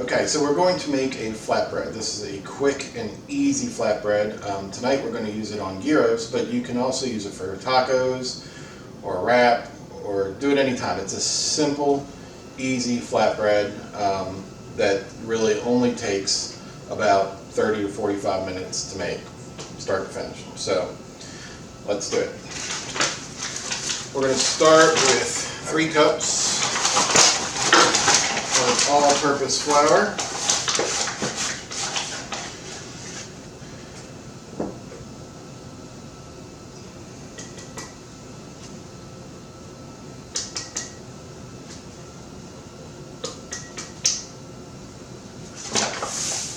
Okay, so we're going to make a flatbread. This is a quick and easy flatbread. Tonight we're going to use it on gyros, but you can also use it for tacos or a wrap or do it anytime. It's a simple, easy flatbread that really only takes about 30 to 45 minutes to make, start to finish. So let's do it. We're going to start with 3 cups of all-purpose flour.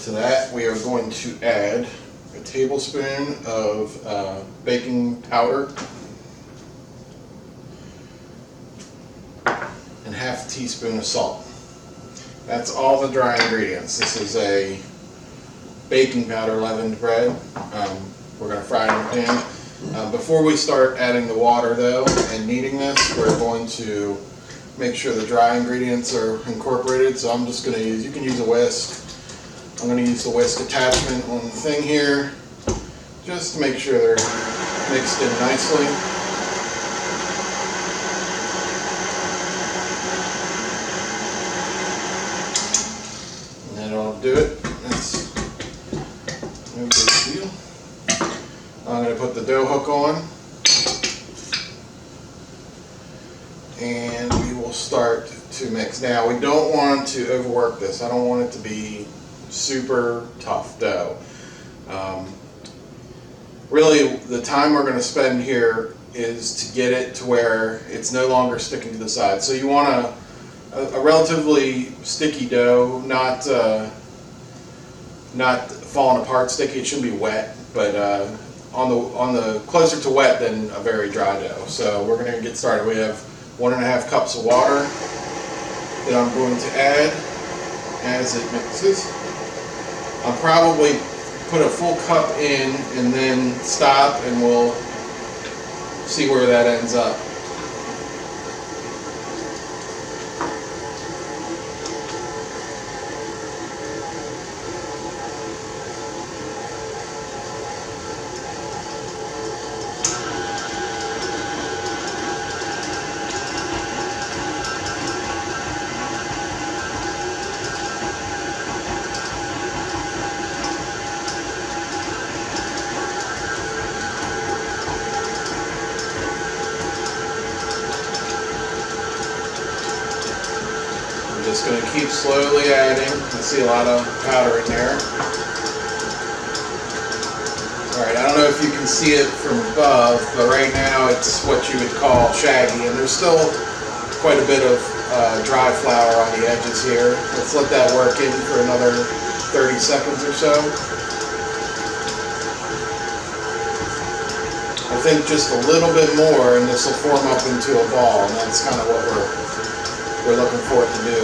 To that, we are going to add a tablespoon of baking powder and half a teaspoon of salt. That's all the dry ingredients. This is a baking powder leavened bread. We're going to fry it in the pan. Before we start adding the water though and kneading this, we're going to make sure the dry ingredients are incorporated. So I'm just going to use, you can use a whisk. I'm going to use the whisk attachment on the thing here just to make sure they're mixed in nicely. And that'll do it. That's no big deal. I'm going to put the dough hook on and we will start to mix. Now we don't want to overwork this. I don't want it to be super tough dough. Really, the time we're going to spend here is to get it to where it's no longer sticking to the side. So you want a relatively sticky dough, not falling apart sticky. It shouldn't be wet, but on the closer to wet than a very dry dough. So we're going to get started. We have 1.5 cups of water that I'm going to add as it mixes. I'll probably put a full cup in and then stop and we'll see where that ends up. Just going to keep slowly adding. I see a lot of powder in there. Alright, I don't know if you can see it from above, but right now it's what you would call shaggy, and there's still quite a bit of dry flour on the edges here. Let's let that work in for another 30 seconds or so. I think just a little bit more and this will form up into a ball, and that's kind of what we're looking for it to do.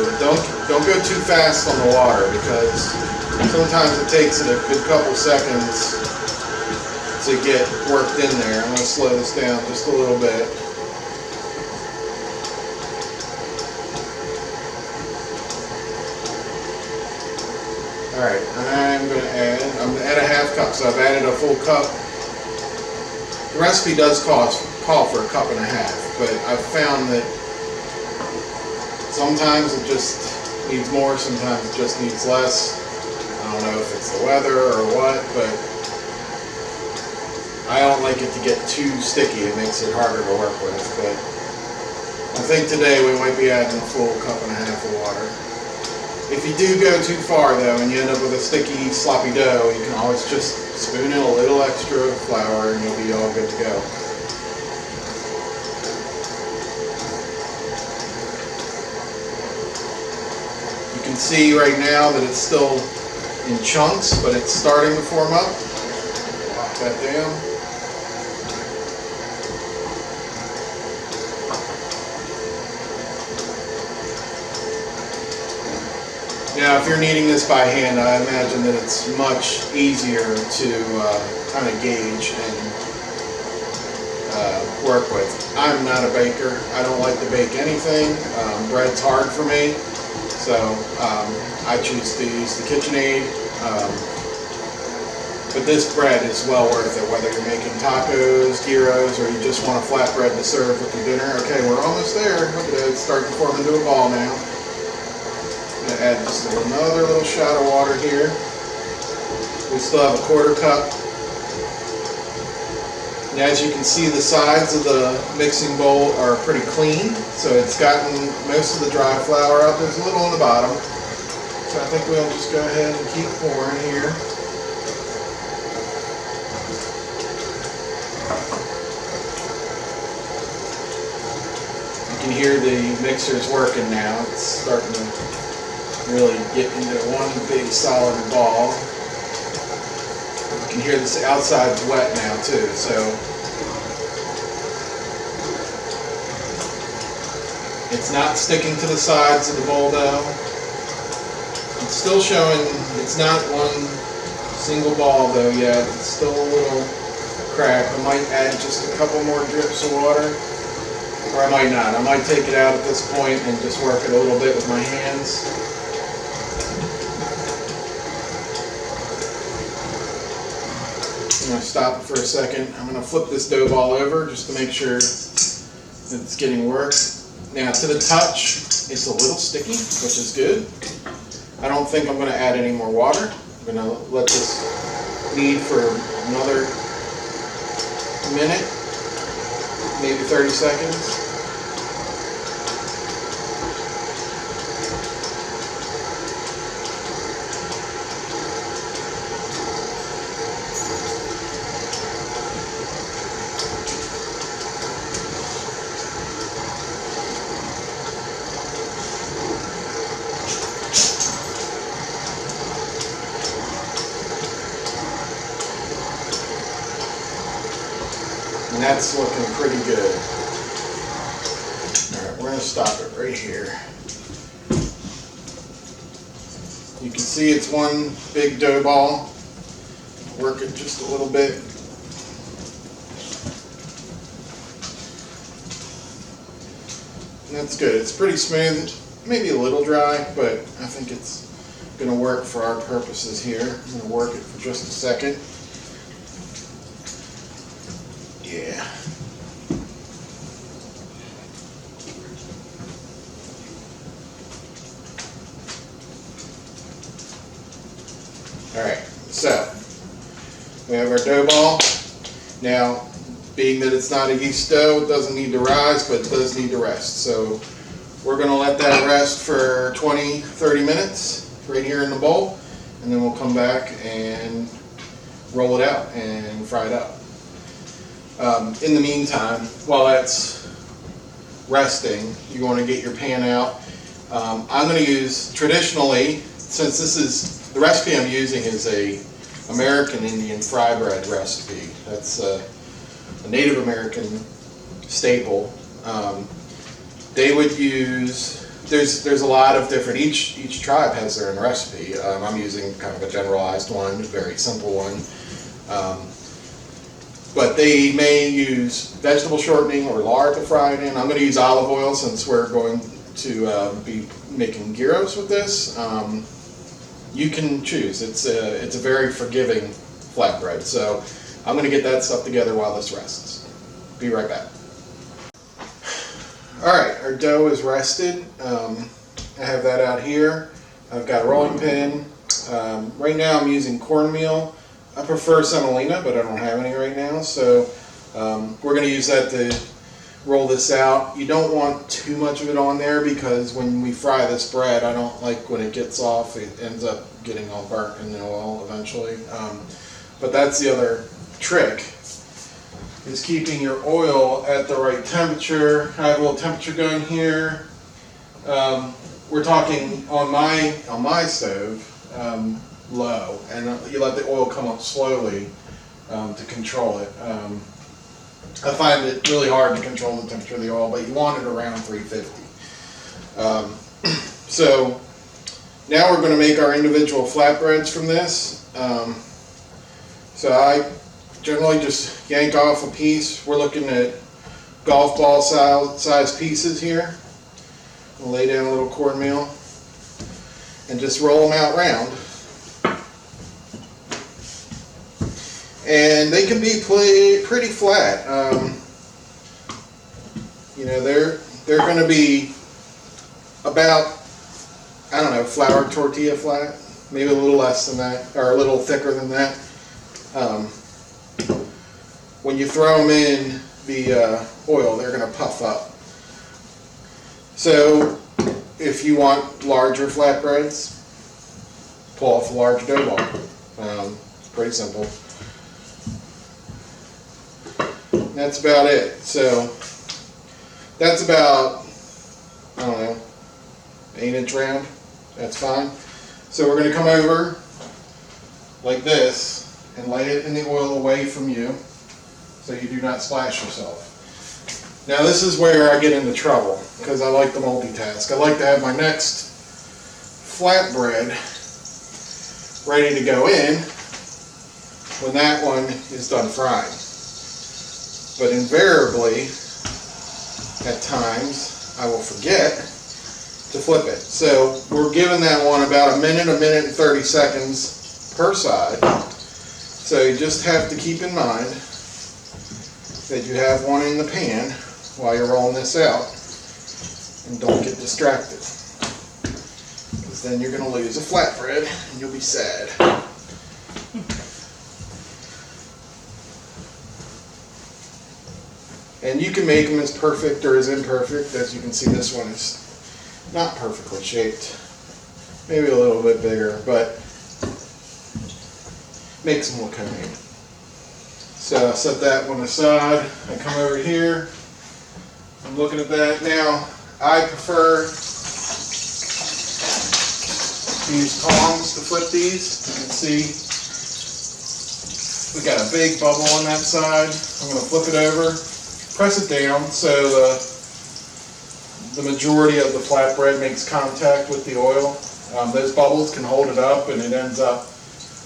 Don't go too fast on the water because sometimes it takes it a good couple seconds to get worked in there. I'm going to slow this down just a little bit. Alright, I'm going to add a half cup, so I've added a full cup. The recipe does call for a cup and a half, but I've found that sometimes it just needs more, sometimes it just needs less. I don't know if it's the weather or what, but I don't like it to get too sticky. It makes it harder to work with. But I think today we might be adding a full cup and a half of water. If you do go too far though and you end up with a sticky, sloppy dough, you can always just spoon in a little extra flour and you'll be all good to go. You can see right now that it's still in chunks, but it's starting to form up. Lock that down. Now, if you're kneading this by hand, I imagine that it's much easier to kind of gauge and work with. I'm not a baker. I don't like to bake anything. Bread's hard for me. So I choose to use the KitchenAid. But this bread is well worth it, whether you're making tacos, gyros, or you just want a flatbread to serve with your dinner. Okay, we're almost there. Look at it, it's starting to form into a ball now. I'm going to add just another little shot of water here. We still have a 1/4 cup. And as you can see, the sides of the mixing bowl are pretty clean, so it's gotten most of the dry flour out. There's a little on the bottom. So I think we'll just go ahead and keep pouring here. You can hear the mixer's working now. It's starting to really get into one big solid ball. You can hear this outside's wet now too, so it's not sticking to the sides of the bowl dough. It's still showing it's not one single ball though yet. It's still a little cracked. I might add just a couple more drips of water. Or I might not. I might take it out at this point and just work it a little bit with my hands. I'm going to stop it for a second. I'm going to flip this dough ball over just to make sure that it's getting worked. Now to the touch, it's a little sticky, which is good. I don't think I'm going to add any more water. I'm going to let this knead for another minute, maybe 30 seconds. And that's looking pretty good. Alright, we're going to stop it right here. You can see it's one big dough ball. Work it just a little bit. And that's good. It's pretty smooth. Maybe a little dry, but I think it's going to work for our purposes here. I'm going to work it for just a second. Yeah. Alright, so we have our dough ball. Now, being that it's not a yeast dough, it doesn't need to rise, but it does need to rest. So we're going to let that rest for 20-30 minutes right here in the bowl, and then we'll come back and roll it out and fry it up. In the meantime, while that's resting, you want to get your pan out. I'm going to use, traditionally, since this is, the recipe I'm using is a American Indian fry bread recipe. That's a Native American staple. They would use, there's a lot of different, each tribe has their own recipe. I'm using kind of a generalized one, a very simple one. But they may use vegetable shortening or lard to fry it in. I'm going to use olive oil since we're going to be making gyros with this. You can choose. It's a very forgiving flatbread. So I'm going to get that stuff together while this rests. Be right back. Alright, our dough is rested. I have that out here. I've got a rolling pin. Right now I'm using cornmeal. I prefer semolina, but I don't have any right now, so we're going to use that to roll this out. You don't want too much of it on there because when we fry this bread, I don't like when it gets off, it ends up getting all burnt in the oil eventually. But that's the other trick, is keeping your oil at the right temperature. I have a little temperature gun here. We're talking on my stove, low, and you let the oil come up slowly to control it. I find it really hard to control the temperature of the oil, but you want it around 350. So now we're going to make our individual flatbreads from this. So I generally just yank off a piece. We're looking at golf ball size pieces here. We'll lay down a little cornmeal. and just roll them out round. And they can be pretty flat. You know, they're going to be about, I don't know, flour tortilla flat, maybe a little less than that, or a little thicker than that. When you throw them in the oil, they're going to puff up. So if you want larger flatbreads, pull off a large dough ball. It's pretty simple. That's about it. So that's about, I don't know, 8-inch round. That's fine. So we're going to come over like this and lay it in the oil away from you so you do not splash yourself. Now this is where I get into trouble because I like to multitask. I like to have my next flatbread ready to go in when that one is done frying. But invariably, at times, I will forget to flip it. So we're giving that one about a minute and 30 seconds per side. So you just have to keep in mind that you have one in the pan while you're rolling this out, and don't get distracted, because then you're going to lose a flatbread and you'll be sad. And you can make them as perfect or as imperfect. As you can see, this one is not perfectly shaped, maybe a little bit bigger, but makes them look homemade. So I'll set that one aside. I come over here. I'm looking at that now. I prefer to use tongs to flip these. You can see we got a big bubble on that side. I'm going to flip it over, press it down so the majority of the flatbread makes contact with the oil. Those bubbles can hold it up, and it ends up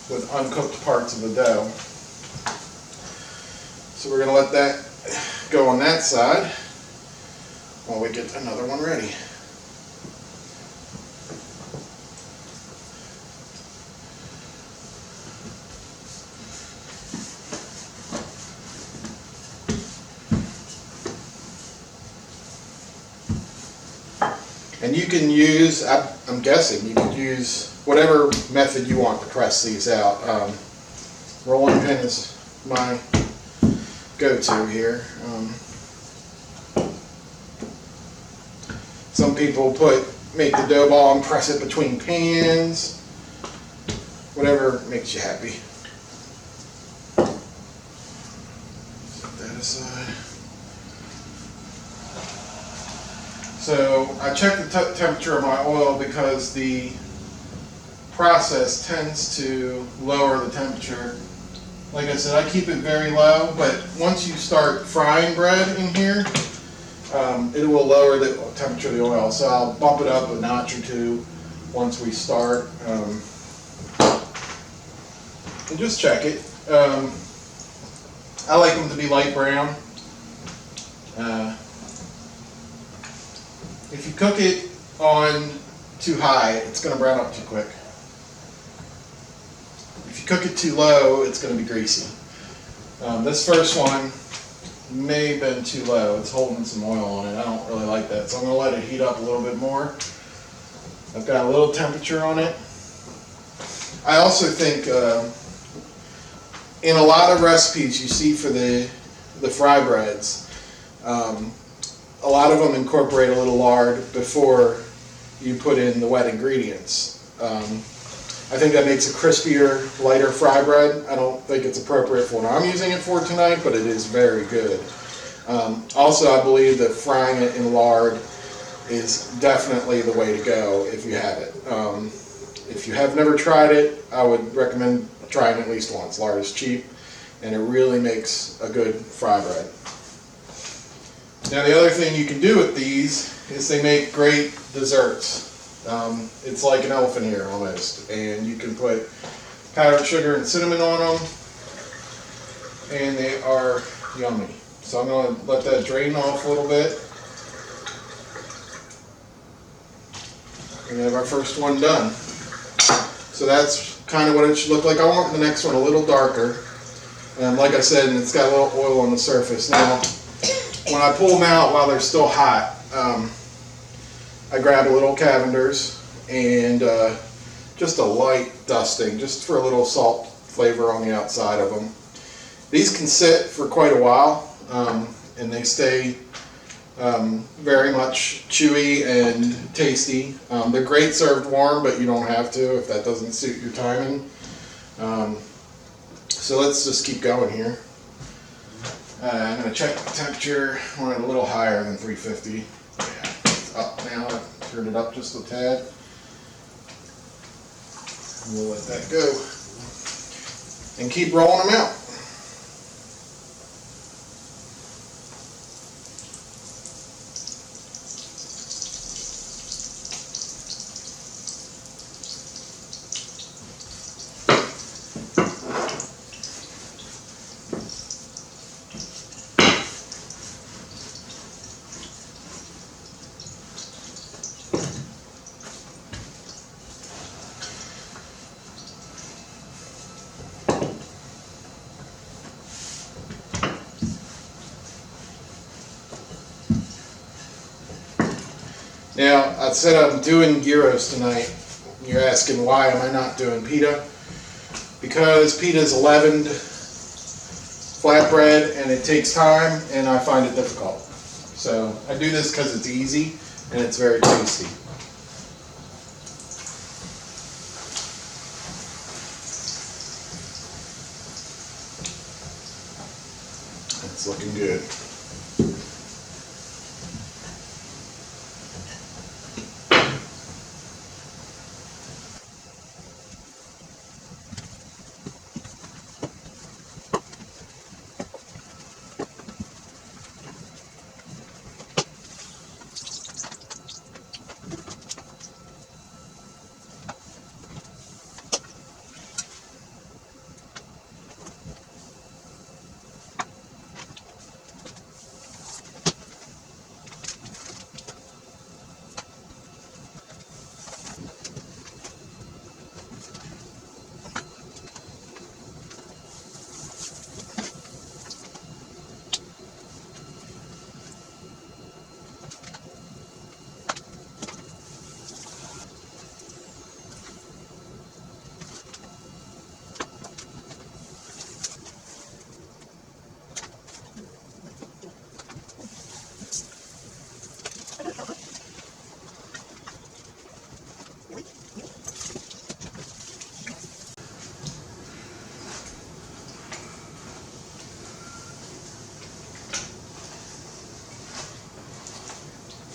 with uncooked parts of the dough. So we're going to let that go on that side while we get another one ready. And you can use, I'm guessing, you could use whatever method you want to press these out. Rolling pin is my go-to here. Some people make the dough ball and press it between pans. Whatever makes you happy. Set that aside. So I check the temperature of my oil because the process tends to lower the temperature. Like I said, I keep it very low, but once you start frying bread in here, it will lower the temperature of the oil. So I'll bump it up a notch or two once we start. And just check it. I like them to be light brown. If you cook it on too high, it's going to brown up too quick. If you cook it too low, it's going to be greasy. This first one may have been too low. It's holding some oil on it. I don't really like that, so I'm going to let it heat up a little bit more. I've got a little temperature on it. I also think in a lot of recipes you see for the fry breads, a lot of them incorporate a little lard before you put in the wet ingredients. I think that makes a crispier, lighter fry bread. I don't think it's appropriate for what I'm using it for tonight, but it is very good. Also, I believe that frying it in lard is definitely the way to go if you have it. If you have never tried it, I would recommend trying it at least once. Lard is cheap, and it really makes a good fry bread. Now the other thing you can do with these is they make great desserts. It's like an elephant ear almost, and you can put powdered sugar and cinnamon on them, and they are yummy. So I'm going to let that drain off a little bit. We have our first one done. So that's kind of what it should look like. I want the next one a little darker. Like I said, and it's got a little oil on the surface. Now, when I pull them out while they're still hot, I grab a little Cavender's and just a light dusting, just for a little salt flavor on the outside of them. These can sit for quite a while, and they stay very much chewy and tasty. They're great served warm, but you don't have to if that doesn't suit your timing. So let's just keep going here. I'm going to check the temperature. We're at a little higher than 350. Yeah, it's up now. I've turned it up just a tad. And we'll let that go. And keep rolling them out. Now, I said I'm doing gyros tonight. You're asking why am I not doing pita? Because pita is a leavened flatbread and it takes time and I find it difficult. So I do this because it's easy and it's very tasty. It's looking good.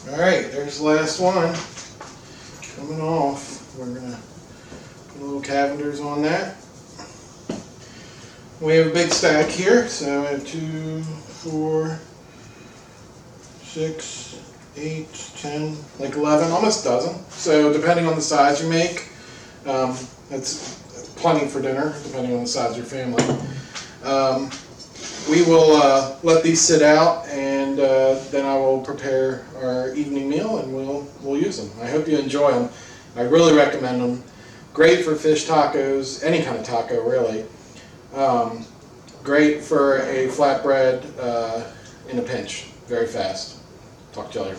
Alright, there's the last one coming off. We're going to put a little Cavender's on that. We have a big stack here, so I have 2, 4, 6, 8, 10, like 11, almost a dozen. So depending on the size you make, that's plenty for dinner, depending on the size of your family. We will let these sit out, and then I will prepare our evening meal, and we'll use them. I hope you enjoy them. I really recommend them. Great for fish tacos, any kind of taco really. Great for a flatbread in a pinch, very fast. Talk to you later.